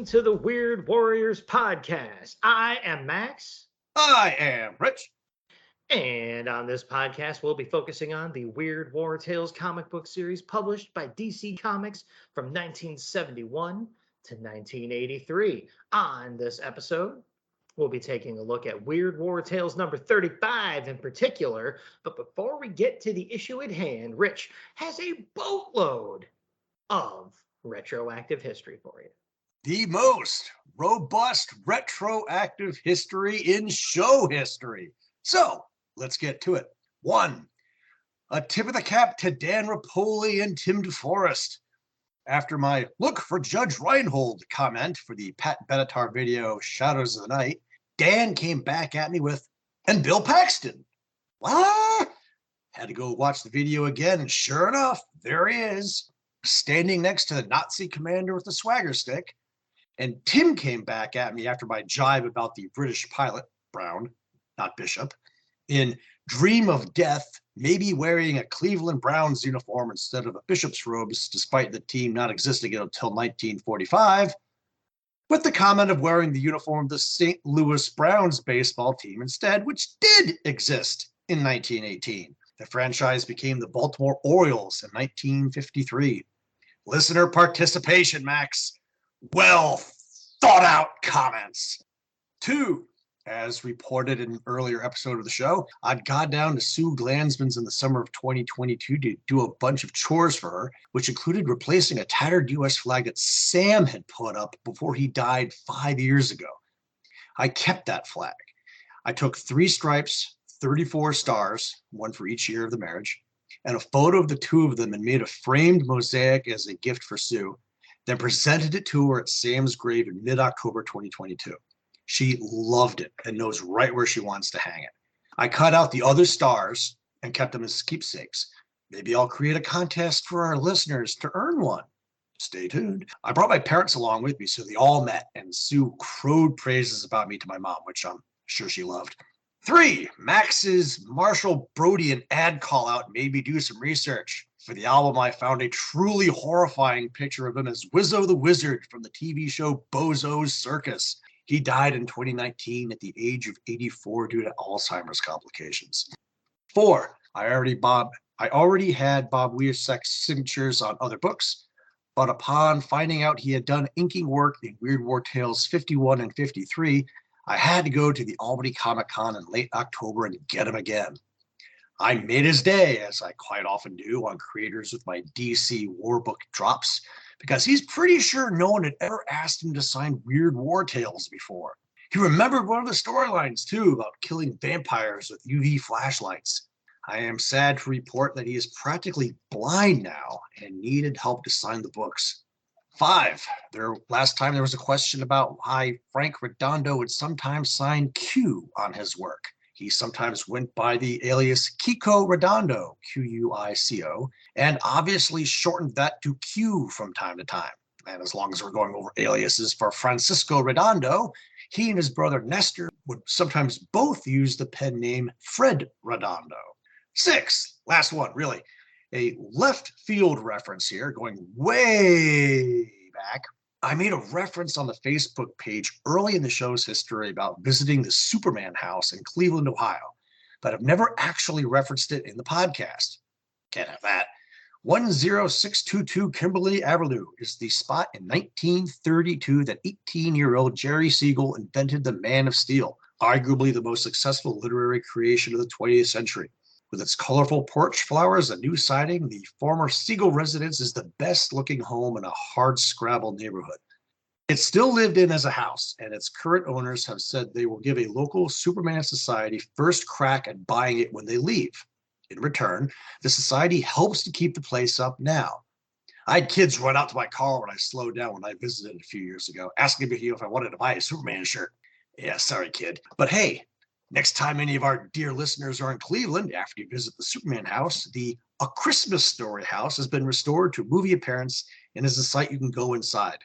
to the Weird Warriors podcast. I am Max. I am Rich. And on this podcast, we'll be focusing on the Weird War Tales comic book series published by DC Comics from 1971 to 1983. On this episode, we'll be taking a look at Weird War Tales number 35 in particular. But before we get to the issue at hand, Rich has a boatload of retroactive history for you. The most robust retroactive history in show history. So let's get to it. 1. A tip of the cap to Dan Rapoli and Tim DeForest. After my look for Judge Reinhold comment for the Pat Benatar video Shadows of the Night, Dan came back at me with, and Bill Paxton. What? Had to go watch the video again, and sure enough, there he is, standing next to the Nazi commander with the swagger stick. And Tim came back at me after my jibe about the British pilot, Brown, not Bishop, in Dream of Death, maybe wearing a Cleveland Browns uniform instead of a Bishop's robes, despite the team not existing until 1945, with the comment of wearing the uniform of the St. Louis Browns baseball team instead, which did exist in 1918. The franchise became the Baltimore Orioles in 1953. Listener participation, Max. Well thought out comments. 2, as reported in an earlier episode of the show, I'd gone down to Sue Glansman's in the summer of 2022 to do a bunch of chores for her, which included replacing a tattered U.S. flag that Sam had put up before he died 5 years ago. I kept that flag. I took 3 stripes, 34 stars, one for each year of the marriage, and a photo of the 2 of them and made a framed mosaic as a gift for Sue, then presented it to her at Sam's grave in mid-October 2022. She loved it and knows right where she wants to hang it. I cut out the other stars and kept them as keepsakes. Maybe I'll create a contest for our listeners to earn one. Stay tuned. I brought my parents along with me, so they all met, and Sue crowed praises about me to my mom, which I'm sure she loved. 3, Max's Marshall Brodian ad call out made me do some research. For the album, I found a truly horrifying picture of him as Wizzo the Wizard from the TV show Bozo's Circus. He died in 2019 at the age of 84 due to Alzheimer's complications. 4, I already had Bob Wiesek's signatures on other books, but upon finding out he had done inking work in Weird War Tales 51 and 53, I had to go to the Albany Comic-Con in late October and get him again. I made his day, as I quite often do on creators with my DC War Book drops, because he's pretty sure no one had ever asked him to sign Weird War Tales before. He remembered one of the storylines, too, about killing vampires with UV flashlights. I am sad to report that he is practically blind now and needed help to sign the books. 5, last time there was a question about why Frank Redondo would sometimes sign Q on his work. He sometimes went by the alias Kiko Redondo, Q-U-I-C-O, and obviously shortened that to Q from time to time. And as long as we're going over aliases for Francisco Redondo, he and his brother Nestor would sometimes both use the pen name Fred Redondo. 6, last one, really. A left field reference here, going way back. I made a reference on the Facebook page early in the show's history about visiting the Superman house in Cleveland, Ohio, but I've never actually referenced it in the podcast. Can't have that. 10622 Kimberly Avenue is the spot in 1932 that 18-year-old Jerry Siegel invented the Man of Steel, arguably the most successful literary creation of the 20th century. With its colorful porch flowers and new siding, the former Siegel residence is the best-looking home in a hard-scrabble neighborhood. It's still lived in as a house, and its current owners have said they will give a local Superman society first crack at buying it when they leave. In return, the society helps to keep the place up now. I had kids run out to my car when I slowed down when I visited a few years ago, asking me if I wanted to buy a Superman shirt. Yeah, sorry, kid. But hey, next time any of our dear listeners are in Cleveland after you visit the Superman house, the A Christmas Story house has been restored to movie appearance and is a site you can go inside.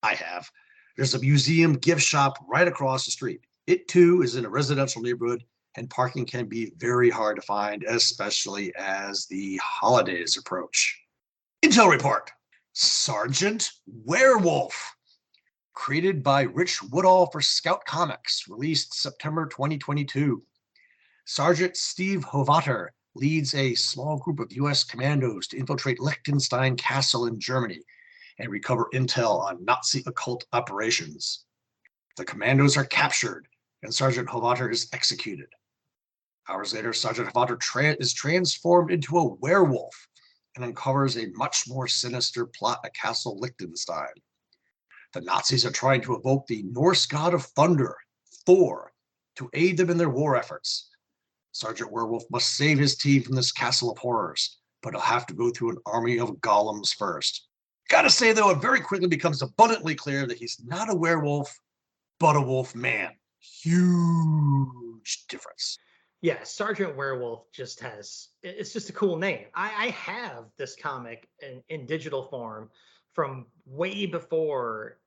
I have. There's a museum gift shop right across the street. It too is in a residential neighborhood, and parking can be very hard to find, especially as the holidays approach. Intel report. Sergeant Werewolf. created by Rich Woodall for Scout Comics, released September 2022. Sergeant Steve Hovater leads a small group of U.S. commandos to infiltrate Liechtenstein Castle in Germany and recover intel on Nazi occult operations. The commandos are captured, and Sergeant Hovater is executed. Hours later, Sergeant Hovater is transformed into a werewolf and uncovers a much more sinister plot at Castle Liechtenstein. The Nazis are trying to evoke the Norse god of thunder, Thor, to aid them in their war efforts. Sergeant Werewolf must save his team from this castle of horrors, but he'll have to go through an army of golems first. Gotta say, though, it very quickly becomes abundantly clear that he's not a werewolf, but a wolf man. Huge difference. Yeah, Sergeant Werewolf it's just a cool name. I have this comic in digital form from way before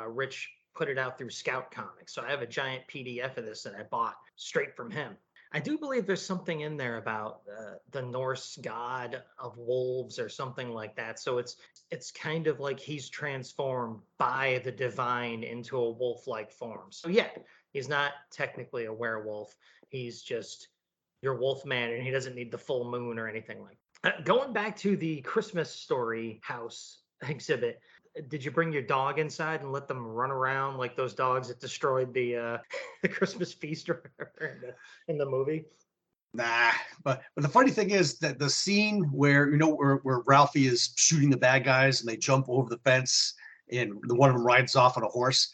Rich put it out through Scout Comics. So I have a giant PDF of this that I bought straight from him. I do believe there's something in there about the Norse god of wolves or something like that. So it's kind of like he's transformed by the divine into a wolf-like form. So yeah, he's not technically a werewolf. He's just your wolf man, and he doesn't need the full moon or anything like that. Going back to the Christmas Story house exhibit, did you bring your dog inside and let them run around like those dogs that destroyed the the Christmas feast or whatever in the movie? Nah, but the funny thing is that the scene where where Ralphie is shooting the bad guys and they jump over the fence and the one of them rides off on a horse,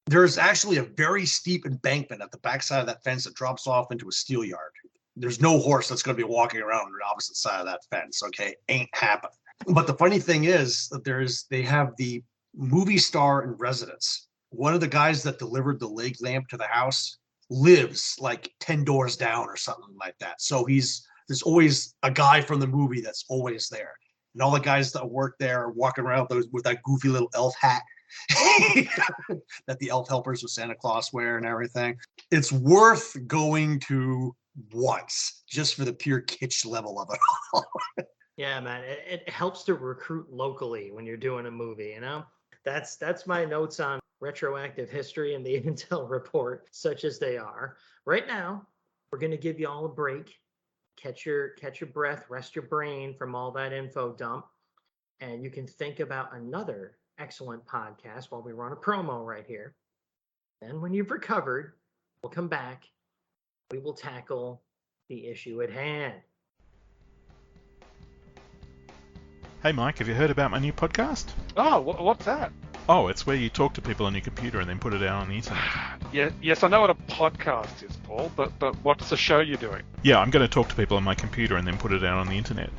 there's actually a very steep embankment at the backside of that fence that drops off into a steel yard. There's no horse that's going to be walking around on the opposite side of that fence. Okay, ain't happening. But the funny thing is that they have the movie star in residence. One of the guys that delivered the leg lamp to the house lives like 10 doors down or something like that. So there's always a guy from the movie that's always there. And all the guys that work there are walking around with that goofy little elf hat that the elf helpers with Santa Claus wear and everything. It's worth going to once just for the pure kitsch level of it all. Yeah, man, it helps to recruit locally when you're doing a movie, you know? That's my notes on retroactive history and the Intel report, such as they are. Right now, we're going to give you all a break. Catch your breath, rest your brain from all that info dump, and you can think about another excellent podcast while we run a promo right here. Then when you've recovered, we'll come back. We will tackle the issue at hand. Hey Mike, have you heard about my new podcast? Oh, what's that? Oh, it's where you talk to people on your computer and then put it out on the internet. Yes, I know what a podcast is, Paul, but what's the show you're doing? Yeah, I'm going to talk to people on my computer and then put it out on the internet.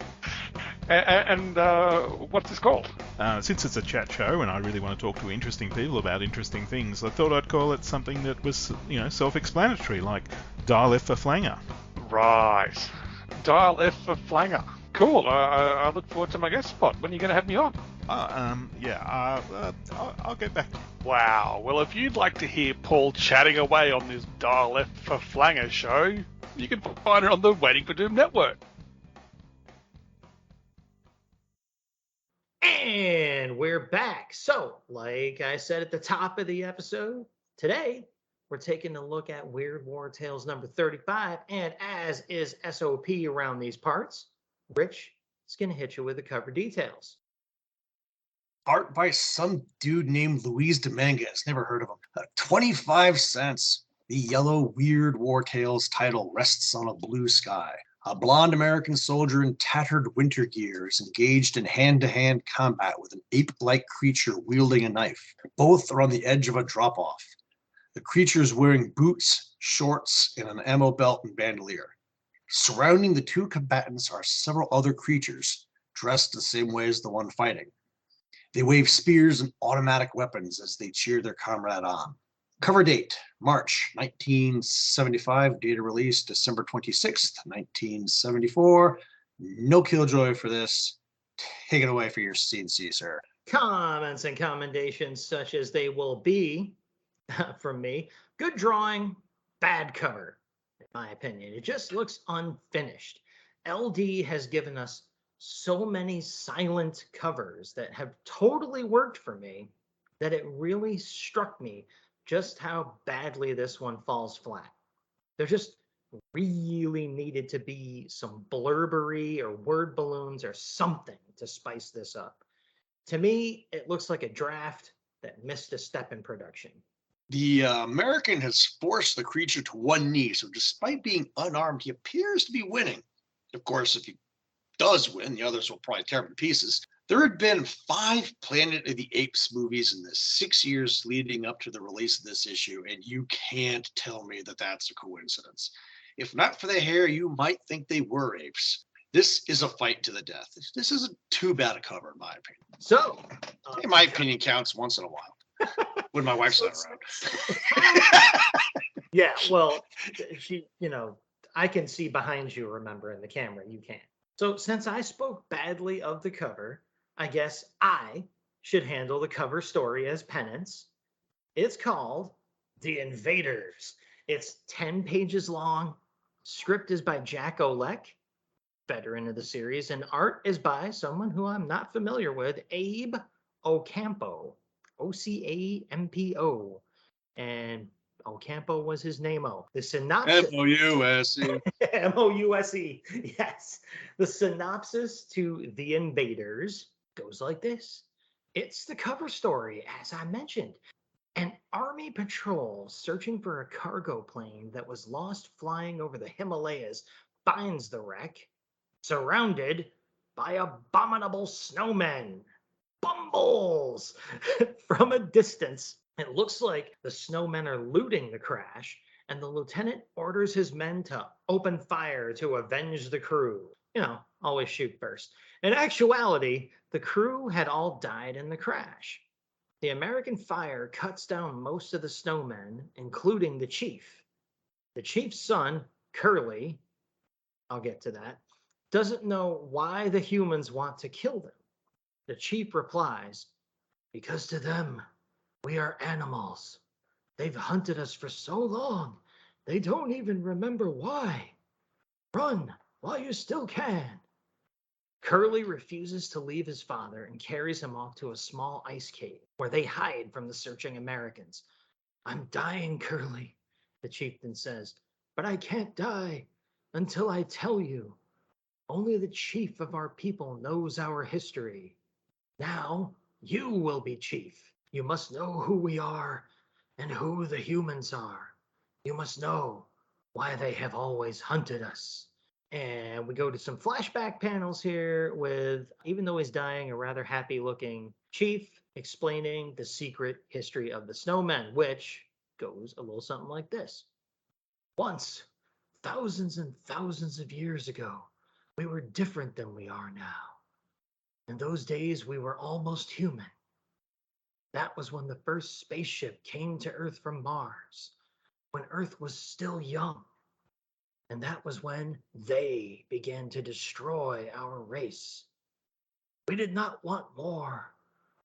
And what's this called? Since it's a chat show and I really want to talk to interesting people about interesting things, I thought I'd call it something that was, self-explanatory, like Dial F for Flanger. Right. Dial F for Flanger. Cool. I look forward to my guest spot. When are you going to have me on? I'll get back to you. Wow. Well, if you'd like to hear Paul chatting away on this Dial F for Flanger show, you can find it on the Waiting for Doom network. And we're back. So, like I said at the top of the episode, today we're taking a look at Weird War Tales number 35. And as is SOP around these parts, Rich is going to hit you with the cover details. Art by some dude named Luis Dominguez. Never heard of him. 25 cents. The yellow Weird War Tales title rests on a blue sky. A blonde American soldier in tattered winter gear is engaged in hand-to-hand combat with an ape-like creature wielding a knife. Both are on the edge of a drop-off. The creature is wearing boots, shorts, and an ammo belt and bandolier. Surrounding the two combatants are several other creatures, dressed the same way as the one fighting. They wave spears and automatic weapons as they cheer their comrade on. Cover date, March 1975. Data release, December 26th, 1974. No killjoy for this. Take it away for your CNC, sir. Comments and commendations such as they will be from me. Good drawing, bad cover, in my opinion. It just looks unfinished. LD has given us so many silent covers that have totally worked for me. that it really struck me just how badly this one falls flat. There just really needed to be some blurbery or word balloons or something to spice this up. To me, it looks like a draft that missed a step in production. The American has forced the creature to one knee, so despite being unarmed, he appears to be winning. Of course, if he does win, the others will probably tear him to pieces. There had been 5 Planet of the Apes movies in the 6 years leading up to the release of this issue, and you can't tell me that that's a coincidence. If not for the hair, you might think they were apes. This is a fight to the death. This isn't too bad a cover, in my opinion. So, In my opinion, counts once in a while when my wife's not around. yeah, well, she, I can see behind you, remember, in the camera. You can't. So, since I spoke badly of the cover, I guess I should handle the cover story as penance. It's called The Invaders. It's 10 pages long. Script is by Jack Olek, veteran of the series, and art is by someone who I'm not familiar with, Abe Ocampo, Ocampo. And Ocampo was his name-o. The synopsis... M-O-U-S-E. M-O-U-S-E, yes. The synopsis to The Invaders goes like this. It's the cover story, as I mentioned. An army patrol searching for a cargo plane that was lost flying over the Himalayas finds the wreck, surrounded by abominable snowmen. Bumbles! From a distance, it looks like the snowmen are looting the crash, and the lieutenant orders his men to open fire to avenge the crew. Always shoot first. In actuality, the crew had all died in the crash. The American fire cuts down most of the snowmen, including the chief. The chief's son, Curly, I'll get to that, doesn't know why the humans want to kill them. The chief replies, because to them, we are animals. They've hunted us for so long, they don't even remember why. Run while you still can. Curly refuses to leave his father and carries him off to a small ice cave where they hide from the searching Americans. I'm dying, Curly, the chieftain says, but I can't die until I tell you. Only the chief of our people knows our history. Now you will be chief. You must know who we are and who the humans are. You must know why they have always hunted us. And we go to some flashback panels here with, even though he's dying, a rather happy looking chief explaining the secret history of the snowmen, which goes a little something like this. Once, thousands and thousands of years ago, we were different than we are now. In those days, we were almost human. That was when the first spaceship came to Earth from Mars, when Earth was still young. And that was when they began to destroy our race. We did not want more,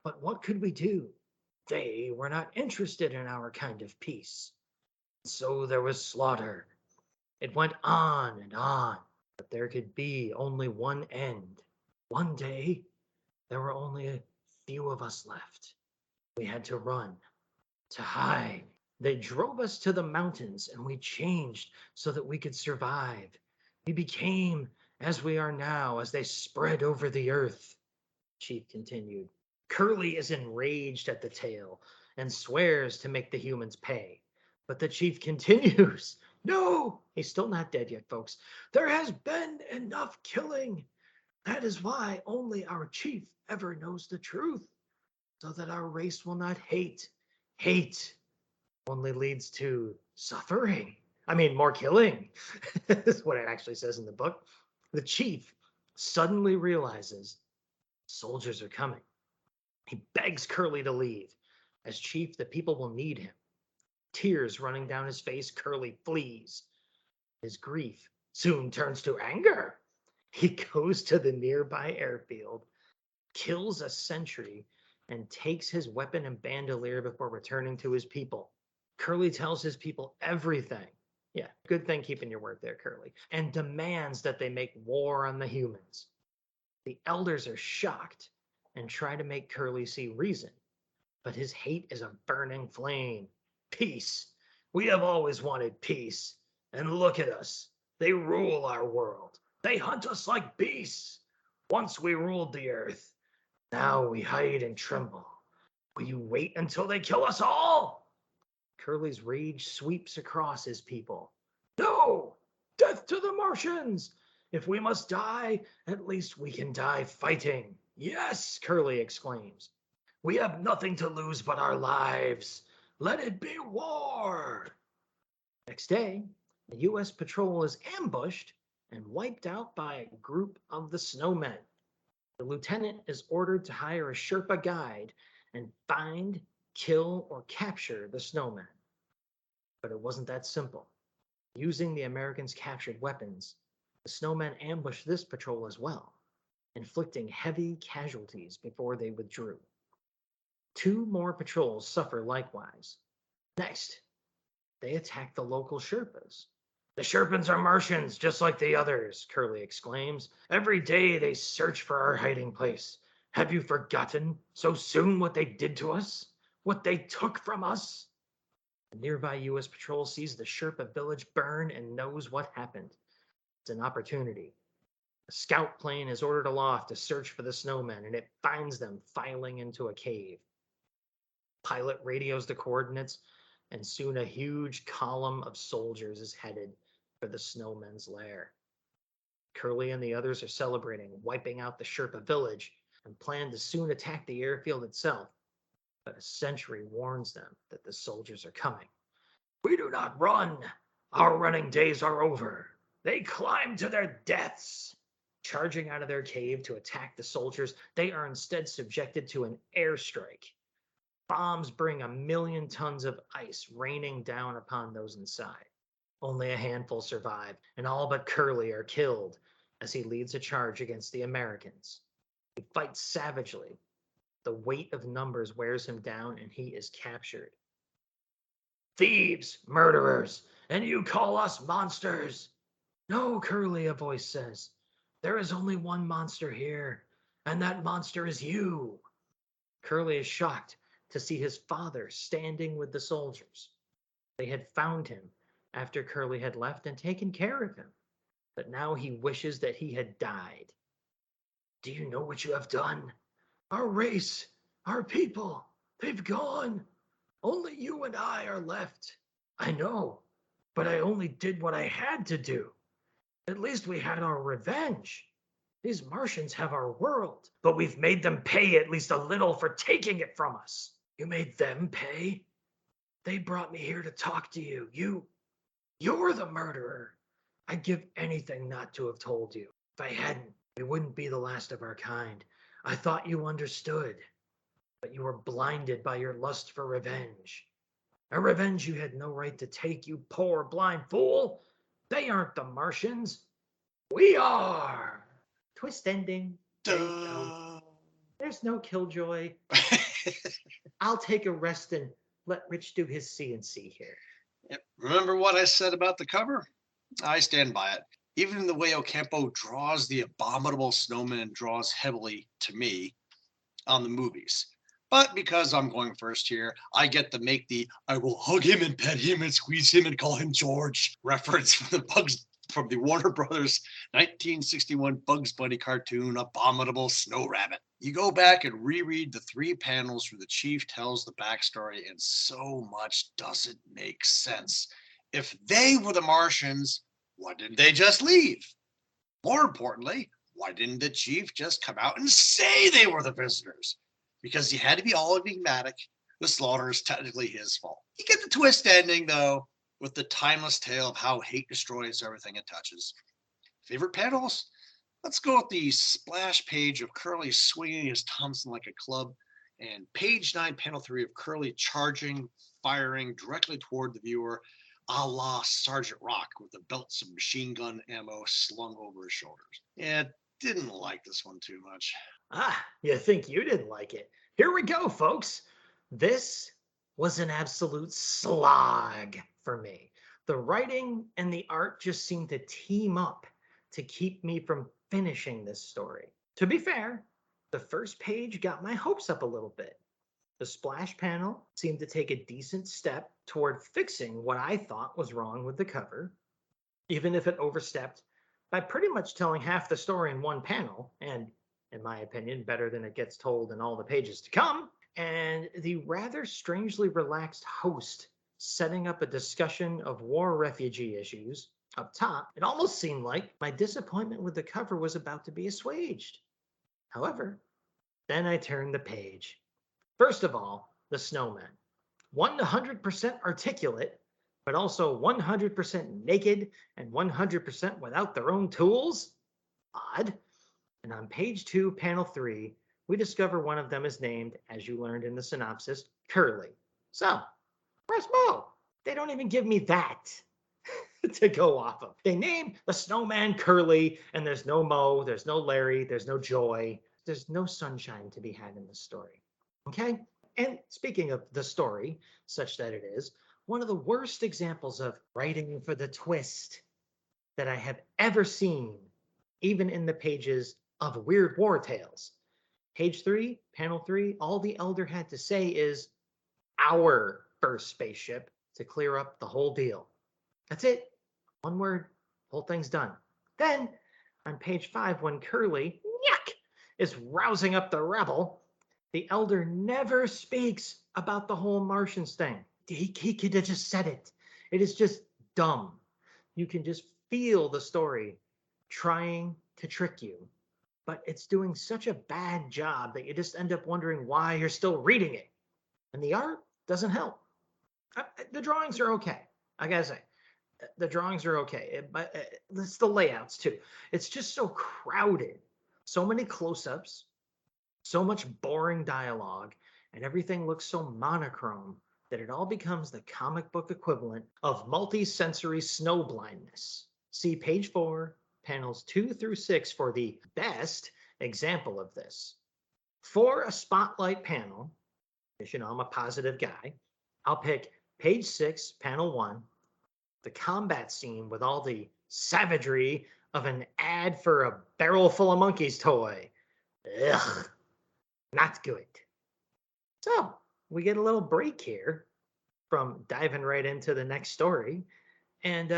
but what could we do? They were not interested in our kind of peace. So there was slaughter. It went on and on, but there could be only one end. One day, there were only a few of us left. We had to run, to hide. They drove us to the mountains and we changed so that we could survive. We became as we are now as they spread over the earth, Chief continued. Curly is enraged at the tale and swears to make the humans pay. But the chief continues. No, he's still not dead yet, folks. There has been enough killing. That is why only our chief ever knows the truth, so that our race will not hate. Hate only leads to suffering. More killing. This is what it actually says in the book. The chief suddenly realizes soldiers are coming. He begs Curly to leave. As chief, the people will need him. Tears running down his face, Curly flees. His grief soon turns to anger. He goes to the nearby airfield, kills a sentry, and takes his weapon and bandolier before returning to his people. Curly tells his people everything. Yeah, good thing keeping your word there, Curly. And demands that they make war on the humans. The elders are shocked and try to make Curly see reason. but his hate is a burning flame. Peace. We have always wanted peace. And look at us. They rule our world. They hunt us like beasts. Once we ruled the earth. Now we hide and tremble. Will you wait until they kill us all? Curly's rage sweeps across his people. No! Death to the Martians! If we must die, at least we can die fighting. Yes, Curly exclaims. We have nothing to lose but our lives. Let it be war. Next day, the U.S. patrol is ambushed and wiped out by a group of the snowmen. The lieutenant is ordered to hire a Sherpa guide and find, kill, or capture the snowmen. But it wasn't that simple. Using the Americans' captured weapons, the snowmen ambushed this patrol as well, inflicting heavy casualties before they withdrew. 2 more patrols suffer likewise. Next, they attack the local Sherpas. The Sherpans are Martians, just like the others, Curly exclaims. Every day they search for our hiding place. Have you forgotten so soon what they did to us? What they took from us? A nearby U.S. patrol sees the Sherpa village burn and knows what happened. It's an opportunity. A scout plane is ordered aloft to search for the snowmen, and it finds them filing into a cave. Pilot radios the coordinates, and soon a huge column of soldiers is headed for the snowmen's lair. Curly and the others are celebrating, wiping out the Sherpa village, and plan to soon attack the airfield itself. But a sentry warns them that the soldiers are coming. We do not run. Our running days are over. They climb to their deaths. Charging out of their cave to attack the soldiers, they are instead subjected to an airstrike. Bombs bring 1,000,000 tons of ice raining down upon those inside. Only a handful survive, and all but Curly are killed as he leads a charge against the Americans. He fights savagely. The weight of numbers wears him down, and he is captured. Thieves, murderers, and you call us monsters? No, Curly, a voice says. There is only one monster here, and that monster is you. Curly is shocked to see his father standing with the soldiers. They had found him after Curly had left and taken care of him, but now he wishes that he had died. Do you know what you have done? Our race, our people, they've gone. Only you and I are left. I know, but I only did what I had to do. At least we had our revenge. These Martians have our world, but we've made them pay at least a little for taking it from us. You made them pay? They brought me here to talk to you. You're the murderer. I'd give anything not to have told you. If I hadn't, we wouldn't be the last of our kind. I thought you understood, but you were blinded by your lust for revenge. A revenge you had no right to take, you poor blind fool. They aren't the Martians. We are. Twist ending. There you go. There's no killjoy. I'll take a rest and let Rich do his C&C here. Yep. Remember what I said about the cover? I stand by it. Even the way Ocampo draws the abominable snowman draws heavily, to me, on the movies. But because I'm going first here, I get to make the I will hug him and pet him and squeeze him and call him George reference from the Warner Brothers 1961 Bugs Bunny cartoon, Abominable Snow Rabbit. You go back and reread the 3 panels where the chief tells the backstory, and so much doesn't make sense. If they were the Martians, why didn't they just leave? More importantly, why didn't the chief just come out and say they were the visitors? Because he had to be all enigmatic. The slaughter is technically his fault. You get the twist ending, though, with the timeless tale of how hate destroys everything it touches. Favorite panels? Let's go with the splash page of Curly swinging his Thompson like a club, and page 9, panel 3 of Curly charging, firing directly toward the viewer, a la Sergeant Rock, with the belts of machine gun ammo slung over his shoulders. Yeah, didn't like this one too much. You think you didn't like it? Here we go, folks. This was an absolute slog for me. The writing and the art just seemed to team up to keep me from finishing this story. To be fair, the first page got my hopes up a little bit. The splash panel seemed to take a decent step toward fixing what I thought was wrong with the cover, even if it overstepped by pretty much telling half the story in one panel, and, in my opinion, better than it gets told in all the pages to come. And the rather strangely relaxed host setting up a discussion of war refugee issues up top, it almost seemed like my disappointment with the cover was about to be assuaged. However, then I turned the page. First of all, the snowmen. 100% articulate, but also 100% naked and 100% without their own tools? Odd. And on page 2, panel 3, we discover one of them is named, as you learned in the synopsis, Curly. So, where's Mo? They don't even give me that to go off of. They name the snowman Curly, and there's no Mo, there's no Larry, there's no Joy. There's no sunshine to be had in this story. Okay? And speaking of the story, such that it is, one of the worst examples of writing for the twist that I have ever seen, even in the pages of Weird War Tales. Page 3, panel 3, all the Elder had to say is our first spaceship to clear up the whole deal. That's it. One word, whole thing's done. Then, on page 5, when Curly, yuck, is rousing up the rebel, the Elder never speaks about the whole Martians thing. He could have just said it. It is just dumb. You can just feel the story trying to trick you, but it's doing such a bad job that you just end up wondering why you're still reading it. And the art doesn't help. The drawings are okay. I gotta say, the drawings are okay, but it's the layouts too. It's just so crowded. So many close-ups, so much boring dialogue, and everything looks so monochrome that it all becomes the comic book equivalent of multi-sensory snow blindness. See page 4, panels 2 through 6 for the best example of this. For a spotlight panel, because you know I'm a positive guy, I'll pick page 6, panel 1, the combat scene with all the savagery of an ad for a barrel full of monkeys toy. Ugh, not good. So we get a little break here from diving right into the next story. And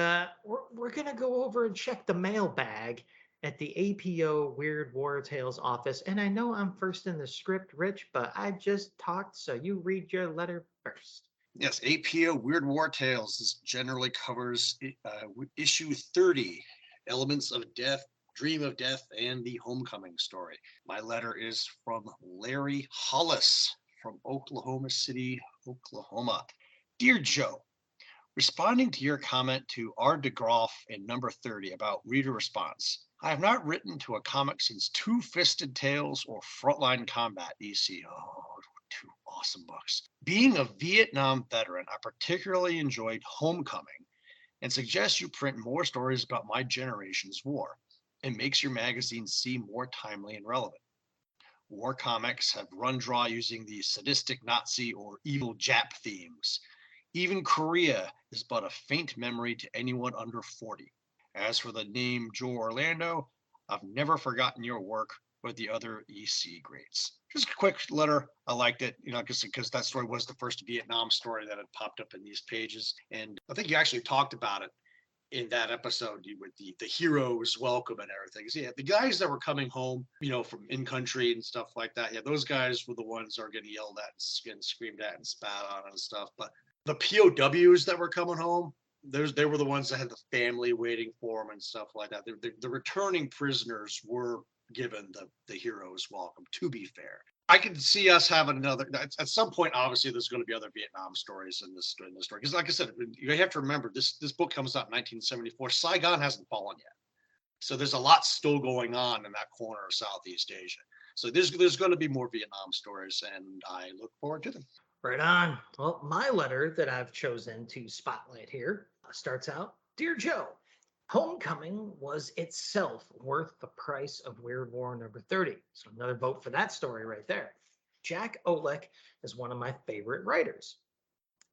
we're going to go over and check the mailbag at the APO Weird War Tales office. And I know I'm first in the script, Rich, but I just talked, so you read your letter first. Yes, APO Weird War Tales. This generally covers issue 30, Elements of Death, Dream of Death, and the Homecoming story. My letter is from Larry Hollis from Oklahoma City, Oklahoma. Dear Joe, responding to your comment to R. DeGroff in number 30 about reader response, I have not written to a comic since Two Fisted Tales or Frontline Combat EC. Oh, two awesome books. Being a Vietnam veteran, I particularly enjoyed Homecoming and suggest you print more stories about my generation's war. It makes your magazine seem more timely and relevant. War comics have run dry using the sadistic Nazi or evil Jap themes. Even Korea is but a faint memory to anyone under 40. As for the name Joe Orlando, I've never forgotten your work with the other EC greats. Just a quick letter. I liked it, because that story was the first Vietnam story that had popped up in these pages. And I think you actually talked about it in that episode with the heroes welcome and everything. So yeah, the guys that were coming home, from in country and stuff like that. Yeah, those guys were the ones that are getting yelled at and screamed at and spat on and stuff. But the POWs that were coming home, they were the ones that had the family waiting for them and stuff like that. The returning prisoners were given the heroes welcome, to be fair. I could see us having another, at some point, obviously, there's going to be other Vietnam stories in this story. Because like I said, you have to remember, this book comes out in 1974. Saigon hasn't fallen yet. So there's a lot still going on in that corner of Southeast Asia. So there's going to be more Vietnam stories, and I look forward to them. Right on. Well, my letter that I've chosen to spotlight here starts out, Dear Joe, Homecoming was itself worth the price of Weird War number 30. So another vote for that story right there. Jack Olek is one of my favorite writers.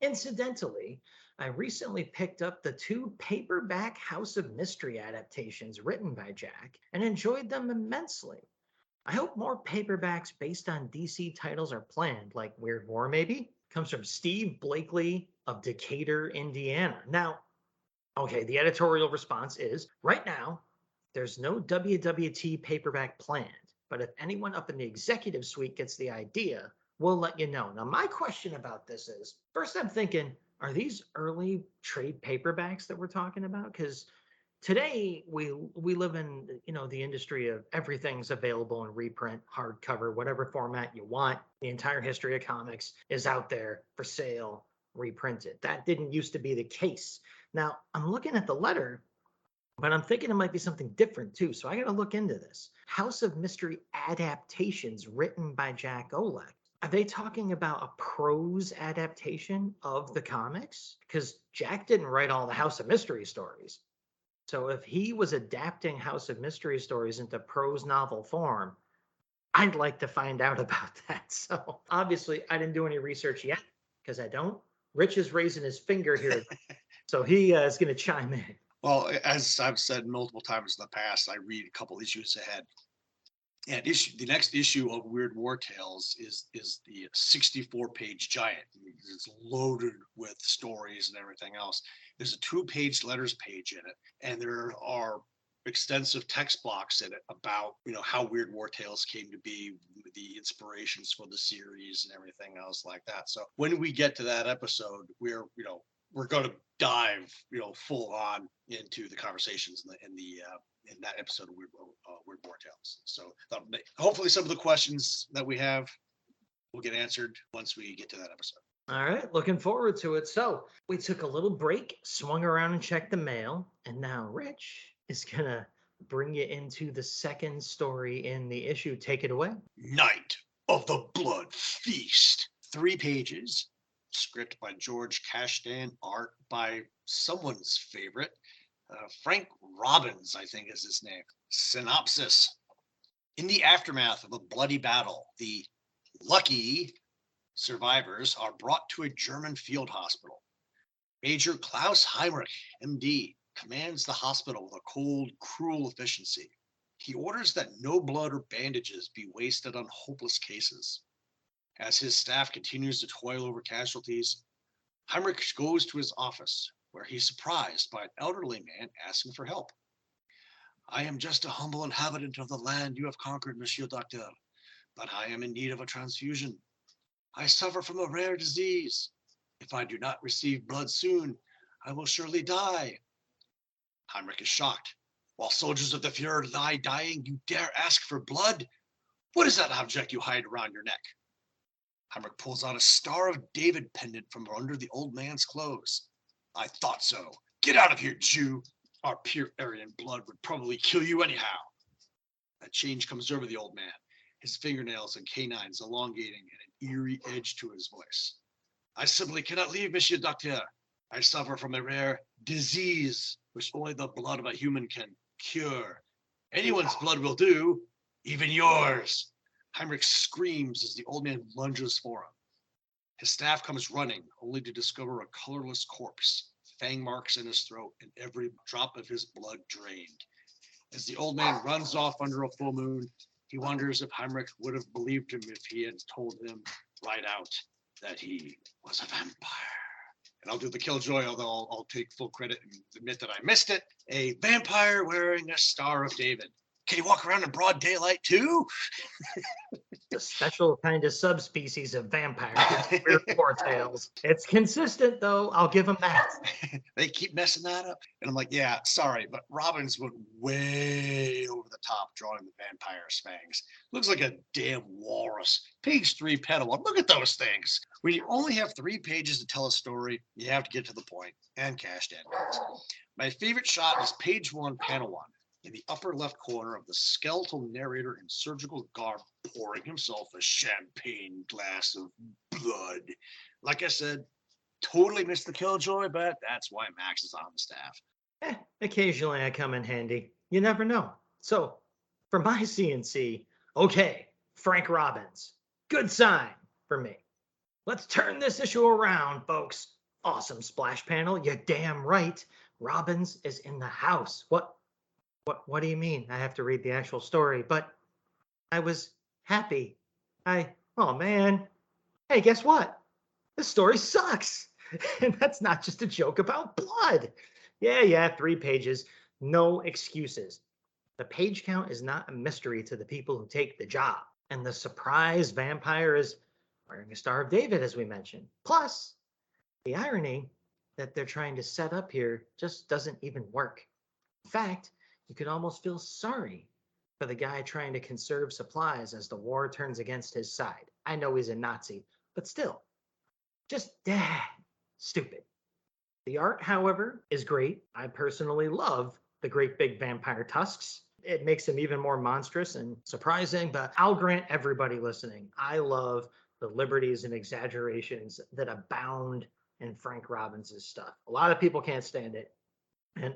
Incidentally, I recently picked up the 2 paperback House of Mystery adaptations written by Jack and enjoyed them immensely. I hope more paperbacks based on DC titles are planned, like Weird War maybe. Comes from Steve Blakely of Decatur, Indiana. Now, okay, the editorial response is right now, there's no WWT paperback planned, but if anyone up in the executive suite gets the idea, we'll let you know. Now, my question about this is first, I'm thinking, are these early trade paperbacks that we're talking about? Because today we live in the industry of everything's available in reprint, hardcover, whatever format you want. The entire history of comics is out there for sale, reprinted. That didn't used to be the case. Now I'm looking at the letter, but I'm thinking it might be something different too. So I got to look into this. House of Mystery adaptations written by Jack Olek. Are they talking about a prose adaptation of the comics? Because Jack didn't write all the House of Mystery stories. So if he was adapting House of Mystery stories into prose novel form, I'd like to find out about that. So obviously, I didn't do any research yet because I don't. Rich is raising his finger here, so he is going to chime in. Well, as I've said multiple times in the past, I read a couple issues ahead. And the next issue of Weird War Tales is the 64-page giant. It's loaded with stories and everything else. There's a 2-page letters page in it, and there are extensive text blocks in it about how Weird War Tales came to be, the inspirations for the series and everything else like that. So when we get to that episode, we're going to dive full on into the conversations in that episode of Weird War Tales. So hopefully some of the questions that we have will get answered once we get to that episode. All right, looking forward to it. So we took a little break, swung around and checked the mail, and now Rich is going to bring you into the second story in the issue. Take it away. Night of the Blood Feast. 3 pages. Script by George Cashdan. Art by someone's favorite. Frank Robbins, I think is his name. Synopsis. In the aftermath of a bloody battle, the lucky survivors are brought to a German field hospital. Major Klaus Heinrich, MD, commands the hospital with a cold, cruel efficiency. He orders that no blood or bandages be wasted on hopeless cases. As his staff continues to toil over casualties, Heinrich goes to his office, where he's surprised by an elderly man asking for help. I am just a humble inhabitant of the land you have conquered, Monsieur Docteur, but I am in need of a transfusion. I suffer from a rare disease. If I do not receive blood soon, I will surely die. Heinrich is shocked. While soldiers of the Fuhrer lie dying, you dare ask for blood? What is that object you hide around your neck? Heinrich pulls out a Star of David pendant from under the old man's clothes. I thought so. Get out of here, Jew. Our pure Aryan blood would probably kill you anyhow. A change comes over the old man, his fingernails and canines elongating and an eerie edge to his voice. I simply cannot leave, Monsieur Docteur. I suffer from a rare disease which only the blood of a human can cure. Anyone's blood will do, even yours. Heinrich screams as the old man lunges for him. His staff comes running, only to discover a colorless corpse, fang marks in his throat, and every drop of his blood drained. As the old man runs off under a full moon, he wonders if Heinrich would have believed him if he had told him right out that he was a vampire. And I'll do the killjoy, although I'll take full credit and admit that I missed it. A vampire wearing a Star of David. Can he walk around in broad daylight too? A special kind of subspecies of vampire. Weird War Tales. It's consistent, though. I'll give him that. They keep messing that up. And I'm like, yeah, sorry, but Robbins went way over the top drawing the vampire's fangs. Looks like a damn walrus. Page 3, panel 1. Look at those things. When you only have 3 pages to tell a story, you have to get to the point, and cash endings. My favorite shot is page 1, panel 1. In the upper left corner of the skeletal narrator in surgical garb pouring himself a champagne glass of blood. Like I said, totally missed the killjoy, but that's why Max is on the staff. Occasionally I come in handy. You never know. So, for my CNC, okay, Frank Robbins. Good sign for me. Let's turn this issue around, folks. Awesome splash panel. You're damn right. Robbins is in the house. What do you mean? I have to read the actual story, but I was happy. Oh man. Hey, guess what? This story sucks. And that's not just a joke about blood. Yeah, 3 pages. No excuses. The page count is not a mystery to the people who take the job. And the surprise vampire is wearing a Star of David, as we mentioned. Plus, the irony that they're trying to set up here just doesn't even work. In fact, you could almost feel sorry for the guy trying to conserve supplies as the war turns against his side. I know he's a Nazi, but still, just stupid. The art, however, is great. I personally love the great big vampire tusks. It makes him even more monstrous and surprising, but I'll grant everybody listening, I love the liberties and exaggerations that abound in Frank Robbins' stuff. A lot of people can't stand it. And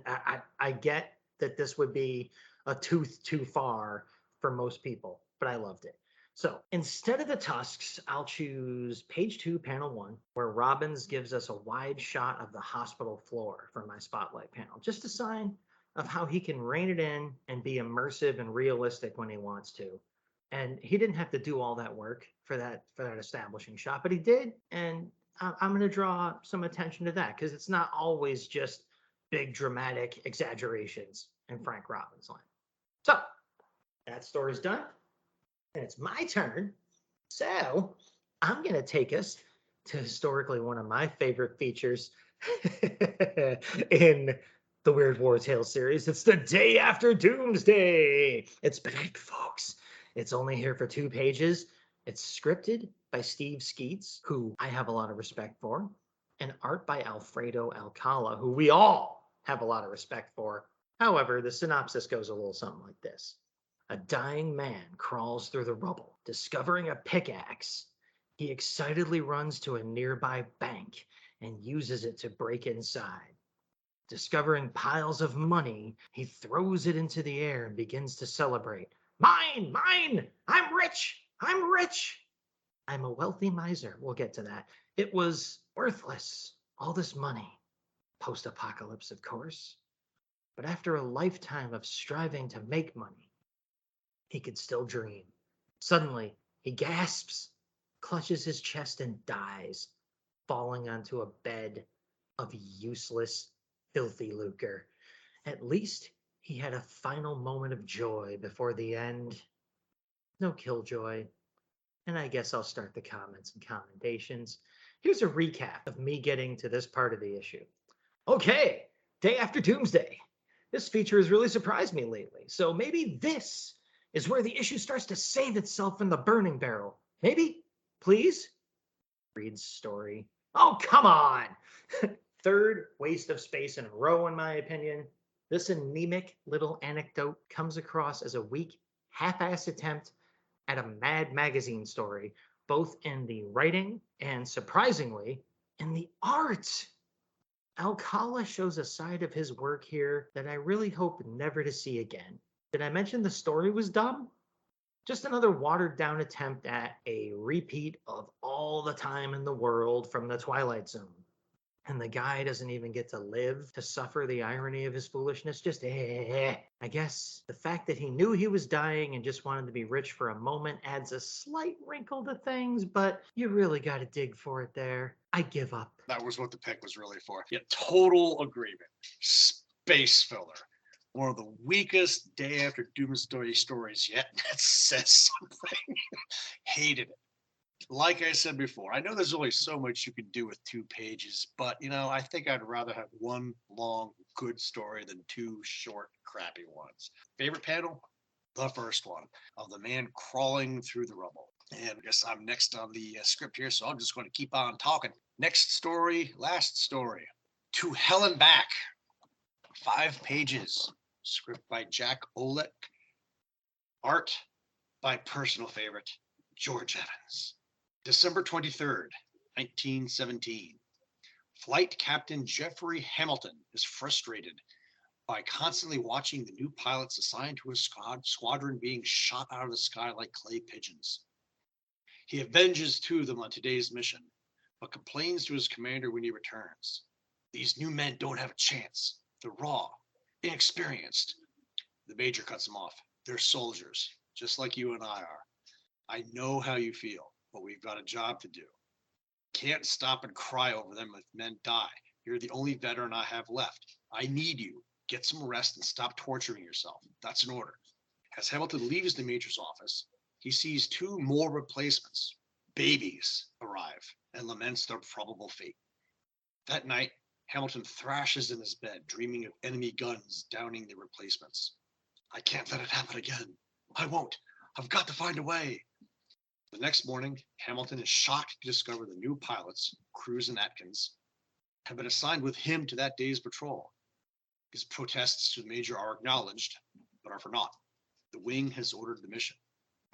I get that this would be a tooth too far for most people, but I loved it. So instead of the tusks, I'll choose page 2, panel 1, where Robbins gives us a wide shot of the hospital floor for my spotlight panel. Just a sign of how he can rein it in and be immersive and realistic when he wants to. And he didn't have to do all that work for that establishing shot, but he did. And I'm going to draw some attention to that because it's not always just big dramatic exaggerations in Frank Robbins' line. So that story's done. And it's my turn. So I'm going to take us to historically one of my favorite features in the Weird War Tales series. It's the day after Doomsday. It's big, folks. It's only here for 2 pages. It's scripted by Steve Skeets, who I have a lot of respect for, and art by Alfredo Alcala, who we all have a lot of respect for. However, the synopsis goes a little something like this. A dying man crawls through the rubble, discovering a pickaxe. He excitedly runs to a nearby bank and uses it to break inside. Discovering piles of money, he throws it into the air and begins to celebrate. Mine, mine! I'm rich! I'm rich! I'm a wealthy miser. We'll get to that. It was worthless, all this money. Post-apocalypse, of course. But after a lifetime of striving to make money, he could still dream. Suddenly, he gasps, clutches his chest, and dies, falling onto a bed of useless, filthy lucre. At least he had a final moment of joy before the end. No killjoy. And I guess I'll start the comments and commendations. Here's a recap of me getting to this part of the issue. Okay, day after Doomsday. This feature has really surprised me lately, so maybe this is where the issue starts to save itself in the burning barrel. Maybe? Please? Reed's story. Oh, come on! Third waste of space in a row, in my opinion. This anemic little anecdote comes across as a weak, half-assed attempt at a Mad Magazine story, both in the writing and, surprisingly, in the art. Alcala shows a side of his work here that I really hope never to see again. Did I mention the story was dumb? Just another watered down attempt at a repeat of All the Time in the World from the Twilight Zone. And the guy doesn't even get to live to suffer the irony of his foolishness. Just I guess the fact that he knew he was dying and just wanted to be rich for a moment adds a slight wrinkle to things, but you really got to dig for it there. I give up. That was what the pick was really for. Yeah, total agreement. Space filler. One of the weakest day after Doomsday stories yet. That says something. Hated it. Like I said before, I know there's only so much you can do with 2 pages, but I think I'd rather have one long, good story than 2 short, crappy ones. Favorite panel? The first one of the man crawling through the rubble. And I guess I'm next on the script here, so I'm just going to keep on talking. Next story, last story. To Hell and Back. 5 pages. Script by Jack Olek. Art by personal favorite, George Evans. December 23rd, 1917. Flight Captain Jeffrey Hamilton is frustrated by constantly watching the new pilots assigned to his squadron being shot out of the sky like clay pigeons. He avenges 2 of them on today's mission, but complains to his commander when he returns. These new men don't have a chance. They're raw, inexperienced. The major cuts him off. They're soldiers, just like you and I are. I know how you feel, but we've got a job to do. Can't stop and cry over them if men die. You're the only veteran I have left. I need you. Get some rest and stop torturing yourself. That's an order. As Hamilton leaves the major's office, he sees two more replacements, babies, arrive and laments their probable fate. That night, Hamilton thrashes in his bed, dreaming of enemy guns downing the replacements. I can't let it happen again. I won't. I've got to find a way. The next morning, Hamilton is shocked to discover the new pilots, Cruz and Atkins, have been assigned with him to that day's patrol. His protests to the major are acknowledged, but are for naught. The wing has ordered the mission.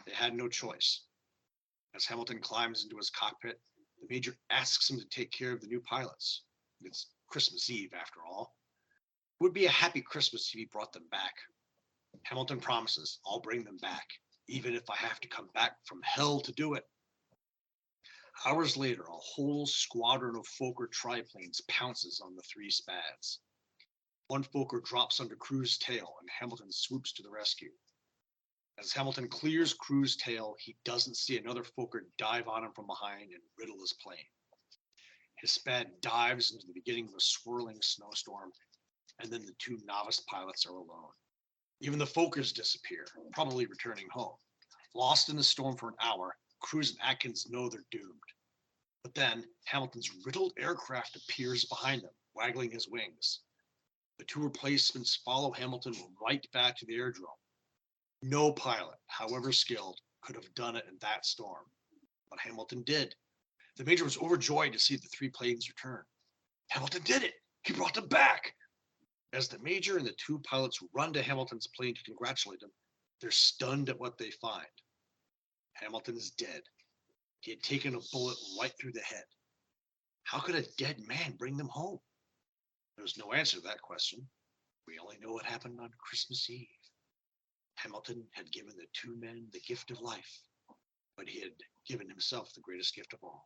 They had no choice. As Hamilton climbs into his cockpit, the major asks him to take care of the new pilots. It's Christmas Eve, after all. It would be a happy Christmas if he brought them back. Hamilton promises, I'll bring them back, even if I have to come back from hell to do it. Hours later, a whole squadron of Fokker triplanes pounces on the three Spads. One Fokker drops under Cruz's tail, and Hamilton swoops to the rescue. As Hamilton clears Cruz's tail, he doesn't see another Fokker dive on him from behind and riddle his plane. His Spad dives into the beginning of a swirling snowstorm, and then the two novice pilots are alone. Even the Fokkers disappear, probably returning home. Lost in the storm for an hour, Cruz and Atkins know they're doomed. But then, Hamilton's riddled aircraft appears behind them, waggling his wings. The two replacements follow Hamilton right back to the airdrome. No pilot, however skilled, could have done it in that storm. But Hamilton did. The major was overjoyed to see the three planes return. Hamilton did it! He brought them back! As the major and the two pilots run to Hamilton's plane to congratulate him, they're stunned at what they find. Hamilton is dead. He had taken a bullet right through the head. How could a dead man bring them home? There's no answer to that question. We only know what happened on Christmas Eve. Hamilton had given the two men the gift of life, but he had given himself the greatest gift of all,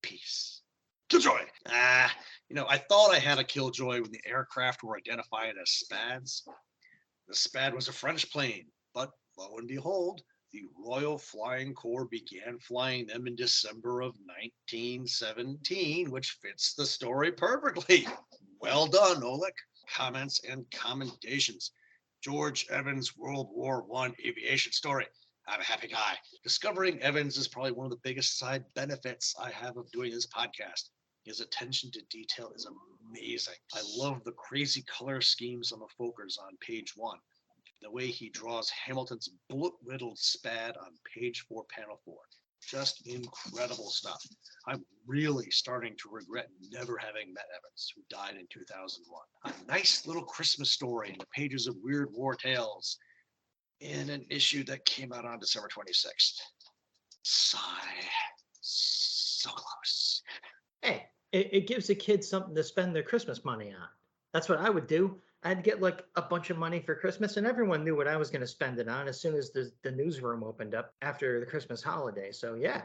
peace. Killjoy! I thought I had a Killjoy when the aircraft were identified as Spads. The Spad was a French plane, but lo and behold, the Royal Flying Corps began flying them in December of 1917, which fits the story perfectly. Well done, Oleg. Comments and commendations. George Evans' World War I aviation story. I'm a happy guy. Discovering Evans is probably one of the biggest side benefits I have of doing this podcast. His attention to detail is amazing. I love the crazy color schemes on the Fokkers on page 1. The way he draws Hamilton's bullet-riddled Spad on page 4, panel 4. Just incredible stuff. I'm really starting to regret never having met Evans, who died in 2001. A nice little Christmas story in the pages of Weird War Tales in an issue that came out on December 26th. Sigh. So close. Hey, it gives the kids something to spend their Christmas money on. That's what I would do. I'd get like a bunch of money for Christmas, and everyone knew what I was going to spend it on as soon as the newsroom opened up after the Christmas holiday. So yeah,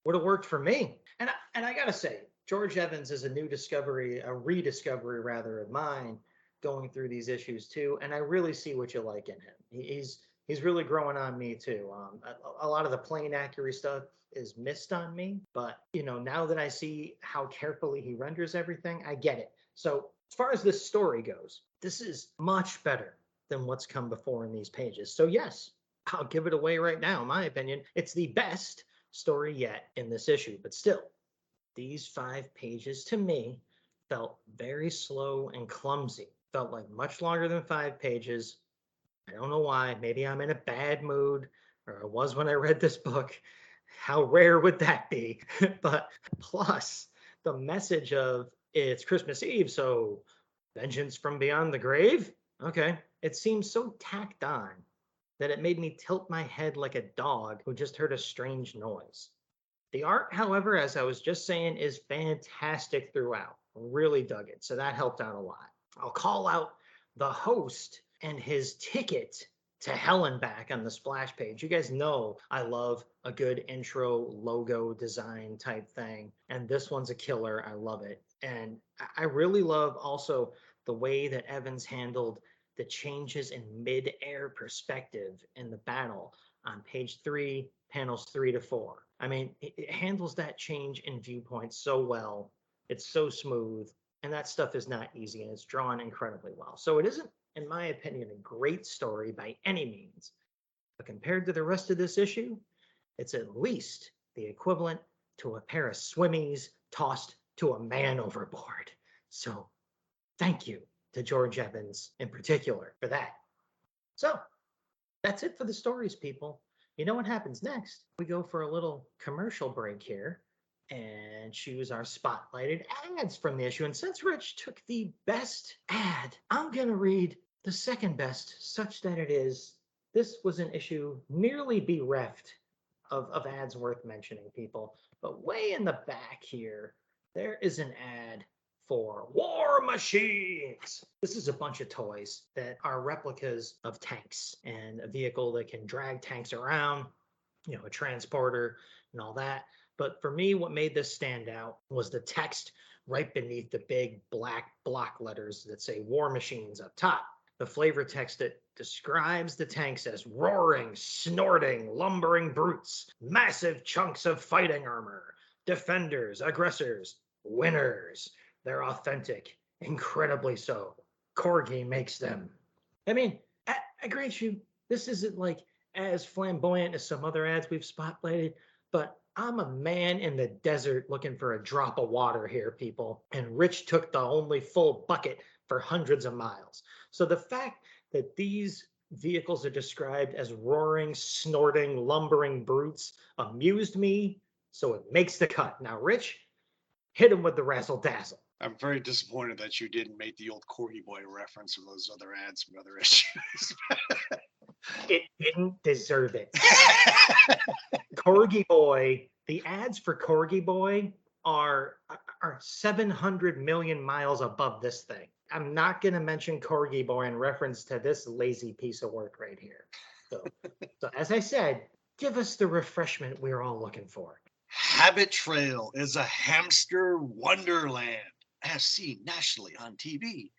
would have worked for me. And I gotta say, George Evans is a new discovery, a rediscovery rather of mine, going through these issues too. And I really see what you like in him. He's really growing on me too. A lot of the plain accuracy stuff is missed on me, but now that I see how carefully he renders everything, I get it. So as far as this story goes, this is much better than what's come before in these pages. So yes, I'll give it away right now. In my opinion, it's the best story yet in this issue. But still, these 5 pages to me felt very slow and clumsy. Felt like much longer than 5 pages. I don't know why. Maybe I'm in a bad mood, or I was when I read this book. How rare would that be? But plus the message of it's Christmas Eve, so vengeance from beyond the grave? Okay. It seems so tacked on that it made me tilt my head like a dog who just heard a strange noise. The art, however, as I was just saying, is fantastic throughout. Really dug it. So that helped out a lot. I'll call out the host and his ticket to hell and back on the splash page. You guys know I love a good intro logo design type thing. And this one's a killer. I love it. And I really love also the way that Evans handled the changes in mid-air perspective in the battle on page 3, panels 3 to 4. I mean, it handles that change in viewpoint so well. It's so smooth, and that stuff is not easy, and it's drawn incredibly well. So it isn't, in my opinion, a great story by any means. But compared to the rest of this issue, it's at least the equivalent to a pair of swimmies tossed to a man overboard. So thank you to George Evans in particular for that. So that's it for the stories, people. You know what happens next? We go for a little commercial break here and choose our spotlighted ads from the issue. And since Rich took the best ad, I'm going to read the second best, such that it is, this was an issue nearly bereft of ads worth mentioning, people. But way in the back here, there is an ad for War Machines. This is a bunch of toys that are replicas of tanks and a vehicle that can drag tanks around, you know, a transporter and all that. But for me, what made this stand out was the text right beneath the big black block letters that say War Machines up top. The flavor text that describes the tanks as roaring, snorting, lumbering brutes, massive chunks of fighting armor, defenders, aggressors, winners. They're authentic, incredibly so. Corgi makes them. I mean, I grant you, this isn't like as flamboyant as some other ads we've spotlighted, but I'm a man in the desert looking for a drop of water here, people. And Rich took the only full bucket for hundreds of miles. So the fact that these vehicles are described as roaring, snorting, lumbering brutes amused me, so it makes the cut. Now, Rich, hit him with the razzle dazzle. I'm very disappointed that you didn't make the old Corgi Boy reference from those other ads from other issues. It didn't deserve it. Corgi Boy, the ads for Corgi Boy are 700 million miles above this thing. I'm not going to mention Corgi Boy in reference to this lazy piece of work right here. So as I said, give us the refreshment we're all looking for. Habit Trail is a hamster wonderland, as seen nationally on TV.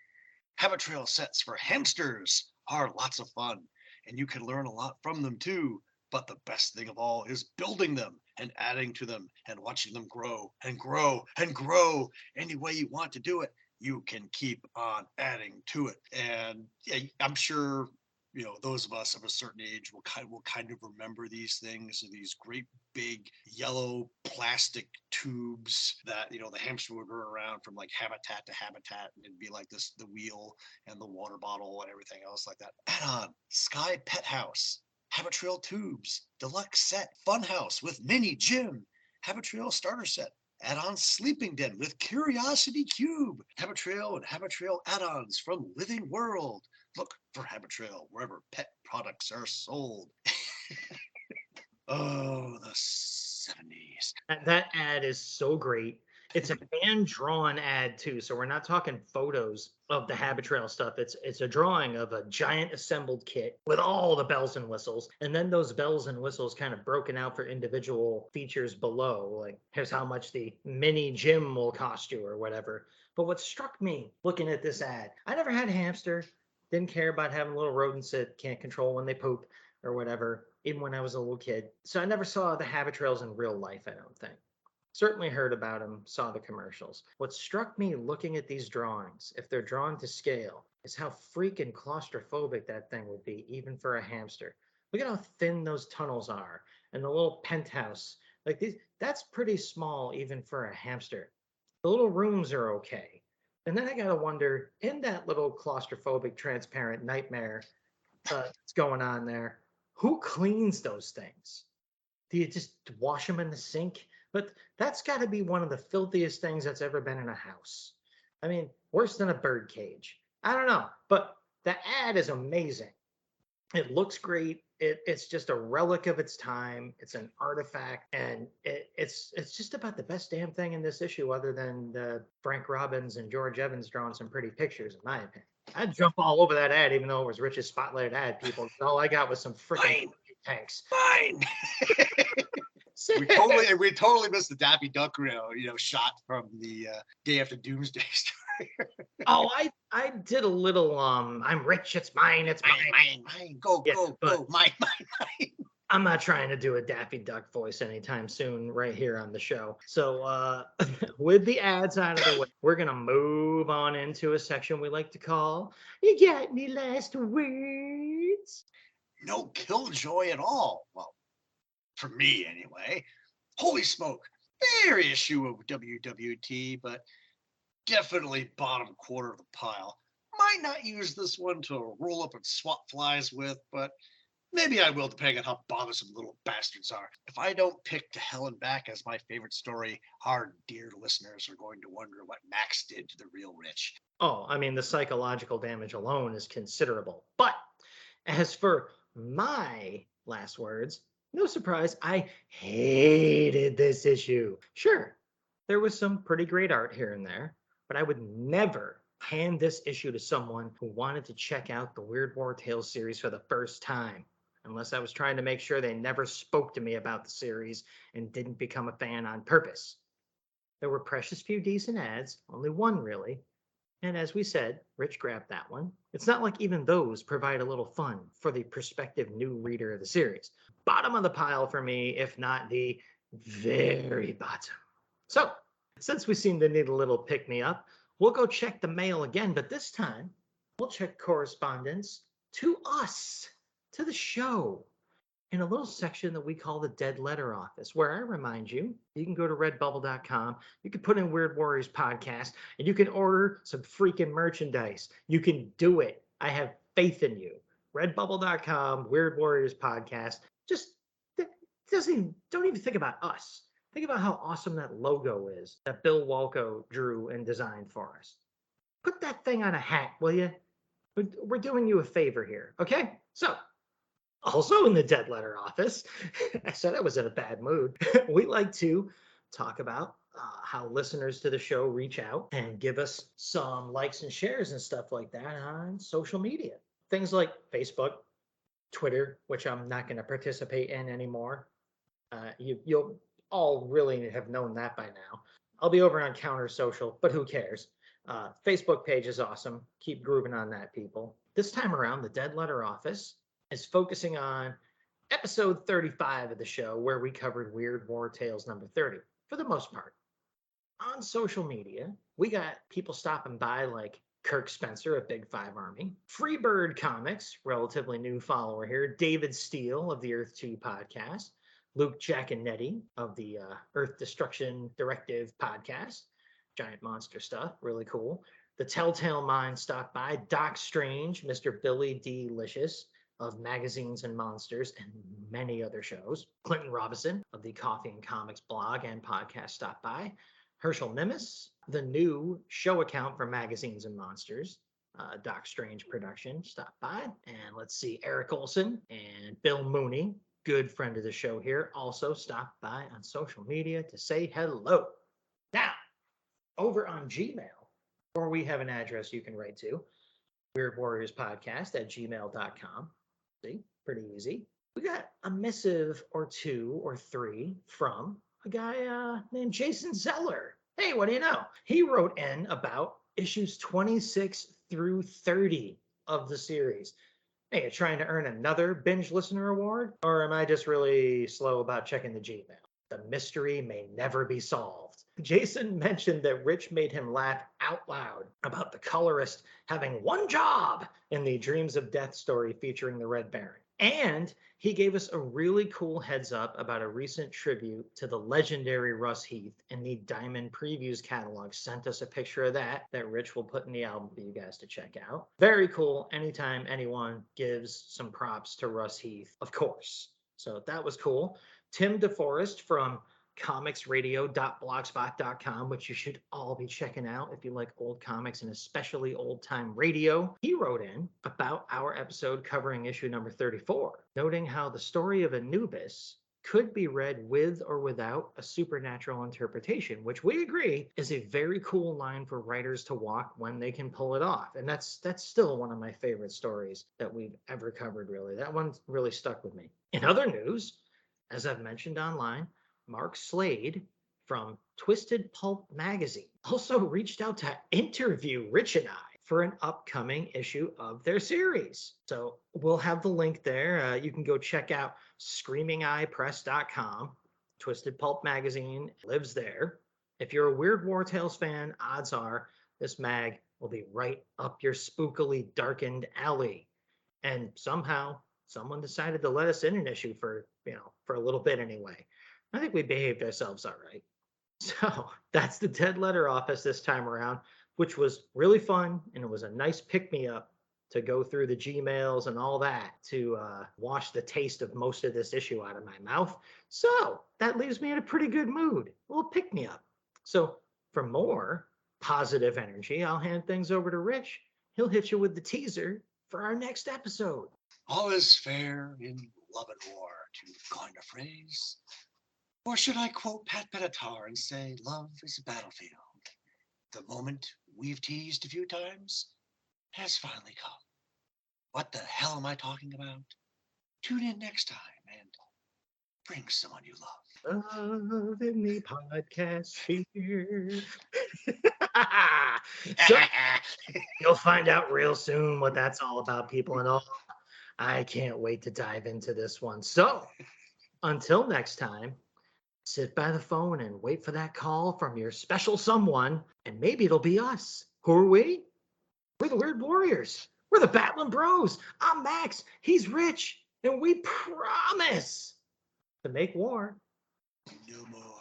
Habit Trail sets for hamsters are lots of fun, and you can learn a lot from them too. But the best thing of all is building them and adding to them and watching them grow and grow and grow. Any way you want to do it, you can keep on adding to it. And yeah, I'm sure, you know, those of us of a certain age will kind of remember these things, these great big yellow plastic tubes that, you know, the hamster would run around from like habitat to habitat, and it'd be like this, the wheel and the water bottle and everything else like that. Add on Sky Pet House, Habit Trail Tubes, Deluxe Set, Fun House with Mini Gym, Habit Trail Starter Set, add-on Sleeping Den with Curiosity Cube, Habit Trail and Habit Trail add-ons from Living World. Look for Habit Trail wherever pet products are sold. Oh, the 70s. That ad is so great. It's a hand-drawn ad too, so we're not talking photos of the Habit Trail stuff. It's a drawing of a giant assembled kit with all the bells and whistles, and then those bells and whistles kind of broken out for individual features below, like here's how much the mini gym will cost you or whatever. But what struck me looking at this ad, I never had a hamster, didn't care about having little rodents that can't control when they poop or whatever, even when I was a little kid. So I never saw the Habit Trails in real life, I don't think. Certainly heard about them, saw the commercials. What struck me looking at these drawings, if they're drawn to scale, is how freaking claustrophobic that thing would be, even for a hamster. Look at how thin those tunnels are, and the little penthouse. Like these, that's pretty small even for a hamster. The little rooms are okay. And then I gotta wonder, in that little claustrophobic, transparent nightmare that's going on there, who cleans those things? Do you just wash them in the sink? But that's got to be one of the filthiest things that's ever been in a house. I mean, worse than a bird cage. I don't know, but the ad is amazing. It looks great. It's just a relic of its time. It's an artifact, and it's just about the best damn thing in this issue, other than Frank Robbins and George Evans drawing some pretty pictures, in my opinion. I'd jump all over that ad, even though it was Rich's spotlighted ad, people. All I got was some freaking tanks. Fine. we totally missed the Daffy Duck, shot from the Day After Doomsday story. Oh, I did a little I'm rich, it's mine, it's mine. Mine. Go, Yeah, go, but go. Mine. I'm not trying to do a Daffy Duck voice anytime soon right here on the show. So with the ads out of the way, we're gonna move on into a section we like to call You Got Any Last Words? No killjoy at all. Well, for me anyway. Holy smoke. Fair issue of WWT, but definitely bottom quarter of the pile. Might not use this one to roll up and swat flies with, but maybe I will, depending on how bothersome little bastards are. If I don't pick To Hell and Back as my favorite story, our dear listeners are going to wonder what Max did to the real rich. Oh, I mean, the psychological damage alone is considerable. But as for my last words, no surprise, I hated this issue. Sure, there was some pretty great art here and there, but I would never hand this issue to someone who wanted to check out the Weird War Tales series for the first time, unless I was trying to make sure they never spoke to me about the series and didn't become a fan on purpose. There were precious few decent ads, only one really, and as we said, Rich grabbed that one. It's not like even those provide a little fun for the prospective new reader of the series. Bottom of the pile for me, if not the very bottom. So, since we seem to need a little pick me up, we'll go check the mail again, but this time we'll check correspondence to us, to the show, in a little section that we call the Dead Letter Office, where I remind you, you can go to redbubble.com, you can put in Weird Warriors Podcast, and you can order some freaking merchandise. You can do it. I have faith in you. Redbubble.com, Weird Warriors Podcast. Just don't even think about us. Think about how awesome that logo is that Bill Walco drew and designed for us. Put that thing on a hat, will you? We're doing you a favor here, okay? So, also in the Dead Letter Office, I said I was in a bad mood. We like to talk about how listeners to the show reach out and give us some likes and shares and stuff like that on social media. Things like Facebook, Twitter, which I'm not going to participate in anymore. You'll all really have known that by now. I'll be over on Counter Social, but who cares? Facebook page is awesome. Keep grooving on that, people. This time around, the Dead Letter Office is focusing on episode 35 of the show, where we covered Weird War Tales number 30 for the most part. On social media, we got people stopping by like Kirk Spencer of Big Five Army, Freebird Comics, relatively new follower here, David Steele of the Earth 2 podcast, Luke Giaconetti of the Earth Destruction Directive podcast, giant monster stuff, really cool. The Telltale Mind stopped by, Doc Strange, Mr. Billy D. Licious of Magazines and Monsters and many other shows. Clinton Robinson of the Coffee and Comics blog and podcast stopped by. Herschel Nimitz, the new show account for Magazines and Monsters, Doc Strange production, stopped by. And let's see, Eric Olson and Bill Mooney, good friend of the show here, also stopped by on social media to say hello. Now, over on Gmail, or we have an address you can write to, weirdwarriorspodcast@gmail.com. See, pretty easy. We got a missive or two or three from a guy named Jason Zeller. Hey, what do you know? He wrote in about issues 26 through 30 of the series. Hey, you trying to earn another binge listener award? Or am I just really slow about checking the Gmail? The mystery may never be solved. Jason mentioned that Rich made him laugh out loud about the colorist having one job in the Dreams of Death story featuring the Red Baron. And he gave us a really cool heads up about a recent tribute to the legendary Russ Heath in the Diamond Previews catalog. Sent us a picture of that Rich will put in the album for you guys to check out. Very cool. Anytime anyone gives some props to Russ Heath, of course. So that was cool. Tim DeForest from comicsradio.blogspot.com, which you should all be checking out if you like old comics and especially old time radio. He wrote in about our episode covering issue number 34, noting how the story of Anubis could be read with or without a supernatural interpretation, which we agree is a very cool line for writers to walk when they can pull it off. And that's still one of my favorite stories that we've ever covered, really. That one really stuck with me. In other news, as I've mentioned online, Mark Slade from Twisted Pulp magazine also reached out to interview Rich and I for an upcoming issue of their series. So we'll have the link there. You can go check out screamingeyepress.com. Twisted Pulp magazine lives there. If you're a Weird War Tales fan, odds are this mag will be right up your spookily darkened alley. And somehow someone decided to let us in an issue for a little bit anyway. I think we behaved ourselves all right. So that's the Dead Letter Office this time around, which was really fun, and it was a nice pick-me-up to go through the Gmails and all that to wash the taste of most of this issue out of my mouth. So that leaves me in a pretty good mood. A little pick-me-up. So for more positive energy, I'll hand things over to Rich. He'll hit you with the teaser for our next episode. All is fair in love and war, to coin a phrase. Or should I quote Pat Benatar and say, love is a battlefield. The moment we've teased a few times has finally come. What the hell am I talking about? Tune in next time and bring someone you love. Love in the podcast sphere. So you'll find out real soon what that's all about, people, and all. I can't wait to dive into this one. So until next time, sit by the phone and wait for that call from your special someone, and maybe it'll be us. Who are we? We're the Weird Warriors. We're the Battling Bros. I'm Max. He's Rich. And we promise to make war No more.